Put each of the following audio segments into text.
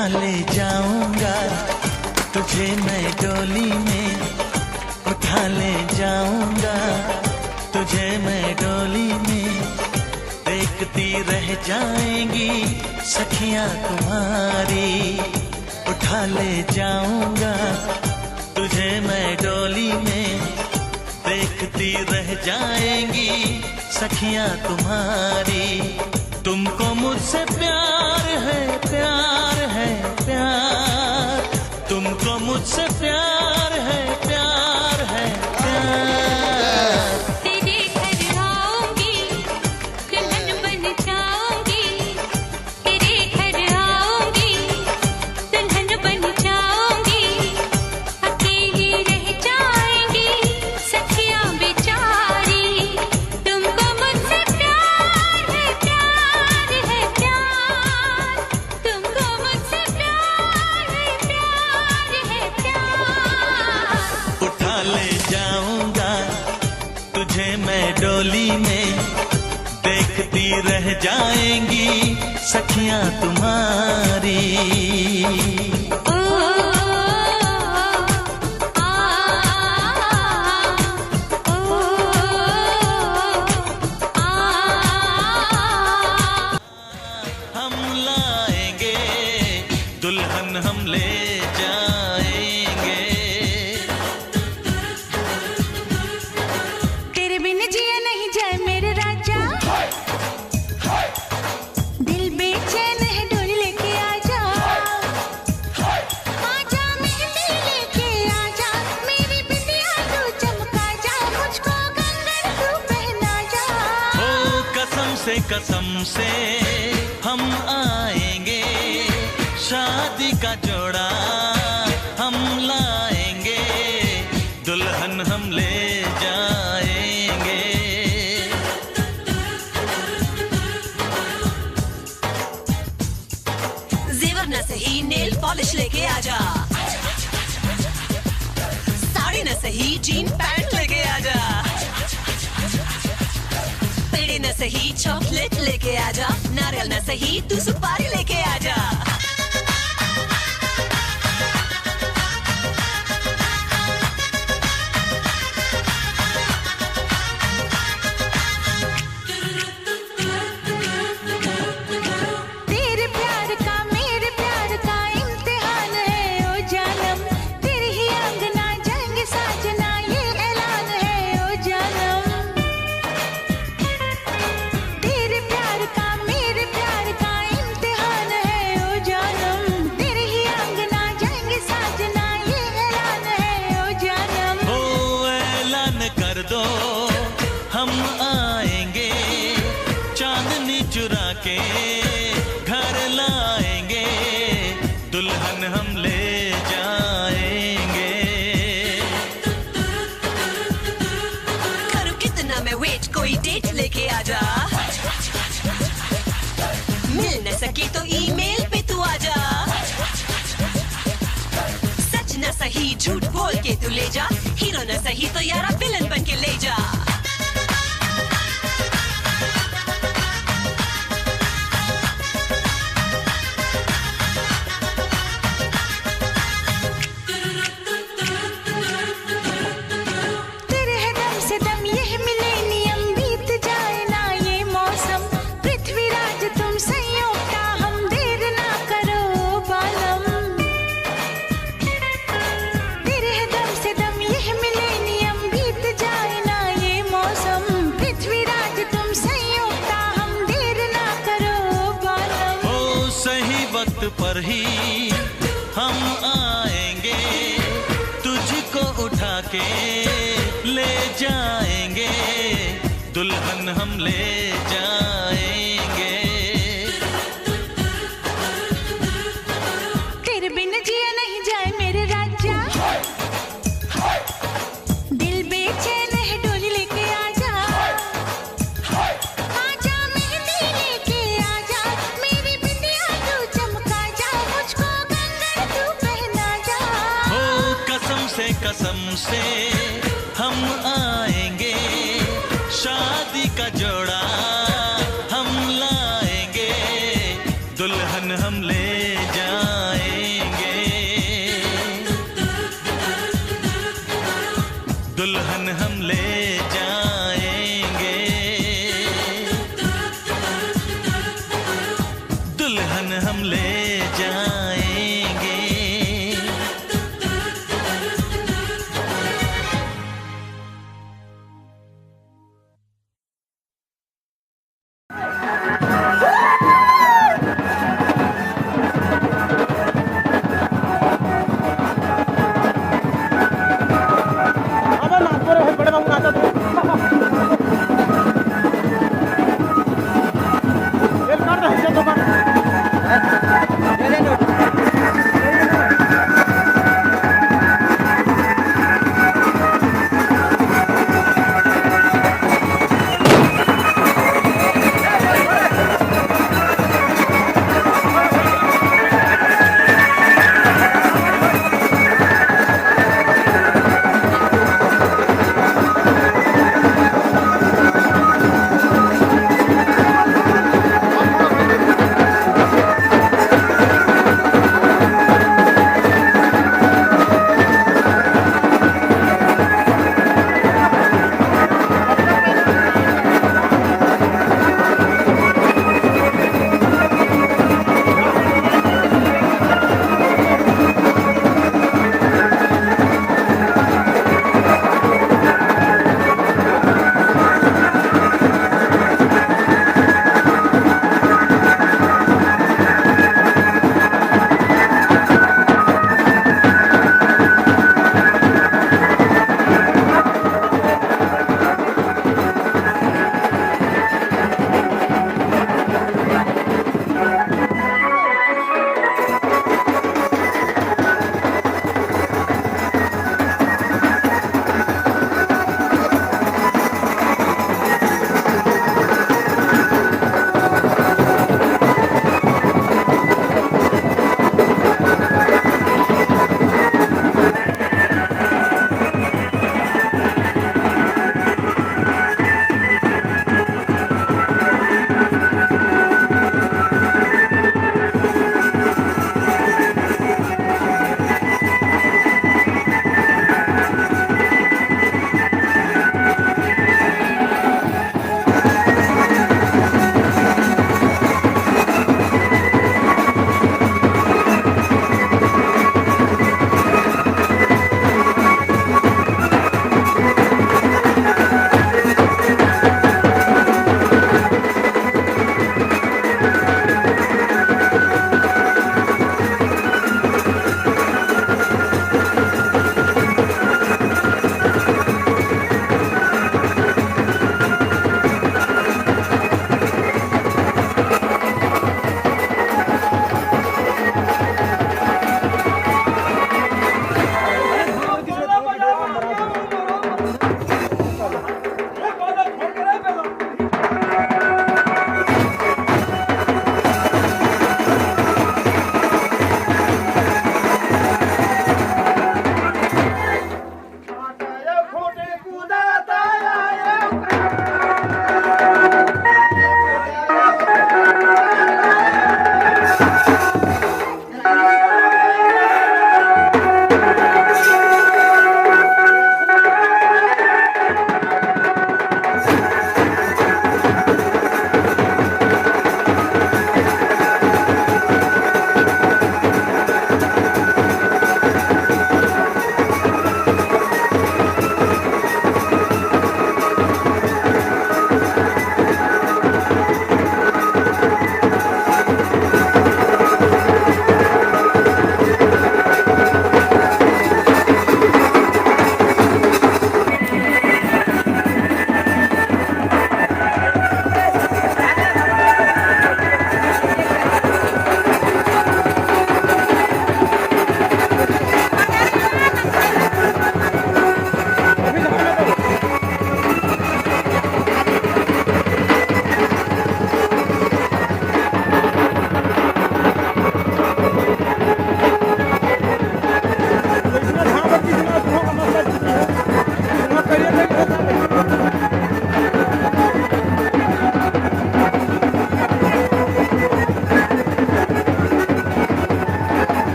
उठा ले जाऊंगा तुझे मैं डोली में, उठा ले जाऊंगा तुझे मैं डोली में। देखती रह जाएंगी सखियां तुम्हारी, उठा ले जाऊंगा तुझे मैं डोली में। देखती रह जाएंगी सखियां तुम्हारी। तुमको मुझसे प्यार है, प्यार है, प्यार। तुमको मुझसे प्यार है, प्यार है, प्यार। तेरे घर आऊंगी, दुल्हन बन जाऊंगी। तेरे घर आऊंगी, दुल्हन बन जाऊंगी। अकेली रह जाएंगी सखियां बेचारी। तुमको मुझसे प्यार है, प्यार है, प्यार। तुमको मुझसे प्यार है, प्यार है, प्यार। उठा ले जाऊंगा तुझे मैं डोली में। देखती रह जाएंगी सखियां तुम्हारी। ओ आ ओ आ हम लाएंगे दुल्हन, हम ले जाएंगे। तेरे बिन जिया नहीं जाए मेरे राजा। दिल बेचैन है डोली लेके आजा। आजा मेहंदी लेके आजा, मेरी बिंदिया तू चमका जा। मुझको कंगन तू पहना जा। ओ कसम से हम आएंगे, शादी का जोड़ा हम लाएंगे। दुल्हन हम ले जाएंगे। जेवर न सही नेल पॉलिश लेके आजा। साड़ी न सही जीन पैंट लेके आजा। पेड़े न सही चॉकलेट लेके आजा। नारियल न सही तू सुपारी लेके आजा। तेरे प्यार का मेरे प्यार का इम्तिहान है ओ जानम। तेरे ही अंगना जाएंगे साजना, ये ऐलान है ओ जानम। तेरे प्यार का मेरे प्यार का इम्तिहान है ओ जानम। तेरे ही अंगना जाएंगे साजना, ये ऐलान है ओ जानम। ओ ऐलान कर दो हम आएंगे, चांदनी चुरा के घर लाएंगे। दुल्हन हम ले जाएंगे। करूँ कितना मैं वेट, कोई डेट लेके आजा। मिल न सके तो ईमेल पे तू आजा। सच न सही झूठ बोल के तू ले जा। हीरो न सही तो यारा विलन बन के ले जा। तेरे है दम से दम यह मिलेनियम, बीत जाए ना ये मौसम। पृथ्वीराज तुम संयोग का, हम देर ना करो बालम। तेरे है दम से दम यह मिलेनियम, बीत जाए ना ये मौसम। पृथ्वीराज तुम संयोग का, हम देर ना करो बालम। ओ सही वक्त पर ही हम आएंगे, तुझको उठा के ले जाएंगे। दुल्हन हम ले जाएंगे। तेरे बिन जिया नहीं जाए मेरे राजा। दिल बेचैन है डोली लेके आजा। आजा मेहंदी लेके आजा, मेरी बिंदिया तू चमका जा। मुझको कंगन तू पहना जा। ओ कसम से हम आएंगे, शादी का जोड़ा हम लाएंगे। दुल्हन हम ले जाएंगे। हम ले जाएंगे, दुल्हन हम ले जाएंगे। Dale, no.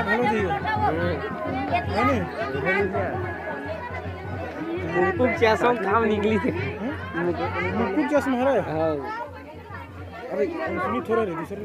ଭଲ ଦିଅ नहीं मुकुट चासम काम निकली थी मुकुट चश्मा है हाँ अरे सुनी थोड़ा रे दूसरे